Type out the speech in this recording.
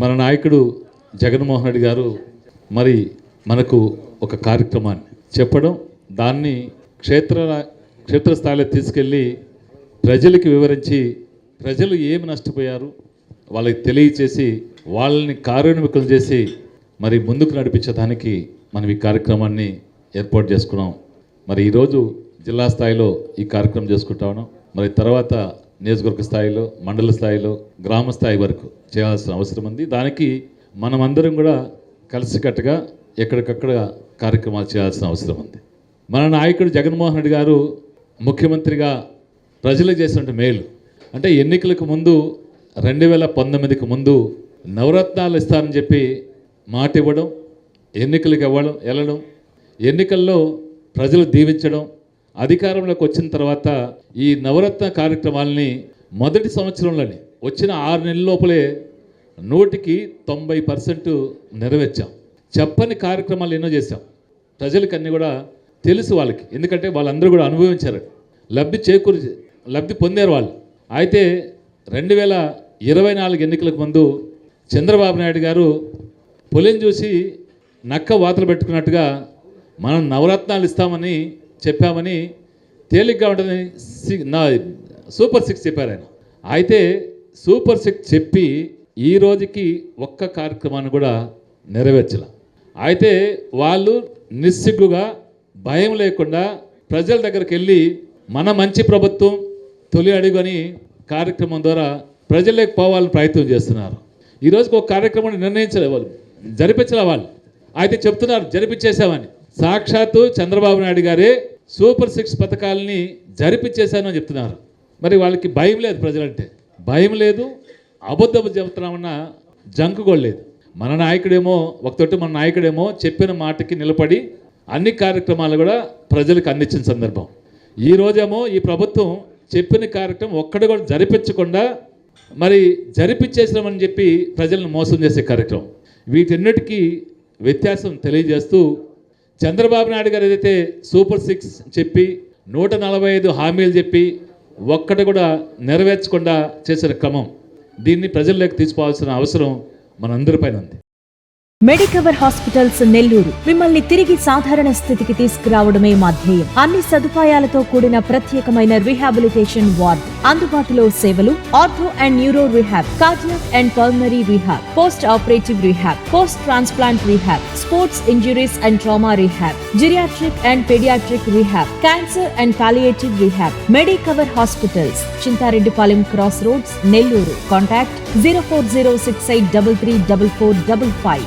మన నాయకుడు జగన్మోహన్ రెడ్డి గారు మరి మనకు ఒక కార్యక్రమాన్ని చెప్పడం, దాన్ని క్షేత్రస్థాయిలో తీసుకెళ్ళి ప్రజలకు వివరించి ప్రజలు ఏమి నష్టపోయారు వాళ్ళకి తెలియచేసి వాళ్ళని కార్యోన్ముఖులు చేసి మరి ముందుకు నడిపించడానికి మనం ఈ కార్యక్రమాన్ని ఏర్పాటు చేసుకున్నాం. మరి ఈరోజు జిల్లా స్థాయిలో ఈ కార్యక్రమం చేసుకుంటా ఉన్నాం. మరి తర్వాత నియోజకవర్గ స్థాయిలో, మండల స్థాయిలో, గ్రామ స్థాయి వరకు చేయాల్సిన అవసరం ఉంది. దానికి మనమందరం కూడా కలిసికట్టుగా ఎక్కడికక్కడ కార్యక్రమాలు చేయాల్సిన అవసరం ఉంది. మన నాయకుడు జగన్మోహన్ రెడ్డి గారు ముఖ్యమంత్రిగా ప్రజలకు చేసినట్టు మేలు అంటే ఎన్నికలకు ముందు 2019కి ముందు నవరత్నాలు ఇస్తారని చెప్పి మాట ఇవ్వడం, ఎన్నికలకు వెళ్ళడం, ఎన్నికల్లో ప్రజలు దీవించడం, అధికారంలోకి వచ్చిన తర్వాత ఈ నవరత్న కార్యక్రమాలని మొదటి సంవత్సరంలోనే వచ్చిన 6 నెలల లోపలే 190% నెరవేర్చాం. చెప్పని కార్యక్రమాలు ఎన్నో చేశాం. ప్రజలకు అన్నీ కూడా తెలుసు వాళ్ళకి, ఎందుకంటే వాళ్ళందరూ కూడా అనుభవించారు, లబ్ధి పొందారు వాళ్ళు. అయితే 2024 ఎన్నికలకు ముందు చంద్రబాబు నాయుడు గారు పొలిని చూసి నక్క వాతలు పెట్టుకున్నట్టుగా మనం నవరత్నాలు ఇస్తామని చెప్పామని తేలిగ్గా ఉంటుందని సూపర్ 6 చెప్పారు ఆయన. అయితే సూపర్ 6 చెప్పి ఈ రోజుకి ఒక్క కార్యక్రమాన్ని కూడా నెరవేర్చలే. అయితే వాళ్ళు నిస్సిగ్గుగా భయం లేకుండా ప్రజల దగ్గరికి వెళ్ళి మన మంచి ప్రభుత్వం తొలి అడుగు అని కార్యక్రమం ద్వారా ప్రజలకు పోవాలని ప్రయత్నం చేస్తున్నారు. ఈరోజుకి ఒక కార్యక్రమాన్ని నిర్ణయించలే వాళ్ళు, జరిపించలే వాళ్ళు. అయితే చెప్తున్నారు జరిపించేసామని. సాక్షాత్తు చంద్రబాబు నాయుడు గారే సూపర్ 6 పథకాలని జరిపించేశాను అని చెప్తున్నారు. మరి వాళ్ళకి భయం లేదు, ప్రజలంటే భయం లేదు, అబద్ధం చెప్తున్నామన్న జంకు కూడా లేదు. మన నాయకుడేమో చెప్పిన మాటకి నిలబడి అన్ని కార్యక్రమాలు కూడా ప్రజలకు అందించిన సందర్భం. ఈ రోజేమో ఈ ప్రభుత్వం చెప్పిన కార్యక్రమం ఒక్కటి కూడా జరిపించకుండా మరి జరిపించేసినామని చెప్పి ప్రజలను మోసం చేసే కార్యక్రమం. వీటన్నిటికీ వ్యత్యాసం తెలియజేస్తూ చంద్రబాబు నాయుడు గారు ఏదైతే సూపర్ 6 చెప్పి 145 హామీలు చెప్పి ఒక్కటి కూడా నెరవేర్చకుండా చేసిన క్రమం, దీన్ని ప్రజల్లోకి తీసుకోవాల్సిన అవసరం మనందరిపైన ఉంది. మెడికవర్ హాస్పిటల్స్ నెల్లూరు మిమ్మల్ని తిరిగి సాధారణ స్థితికి తీసుకురావడమే మా ధ్యేయం. అన్ని సదుపాయాలతో కూడిన ప్రత్యేకమైన రీహాబిలిటేషన్ వార్డ్, అందుబాటులో సేవలు ortho and neuro rehab, cardiac and pulmonary rehab, post operative rehab, post transplant rehab, sports injuries and trauma rehab, geriatric and paediatric rehab, cancer and palliative rehab. Medicover hospitals, Chintareddypalem cross roads, Nellore. Contact 04068334455.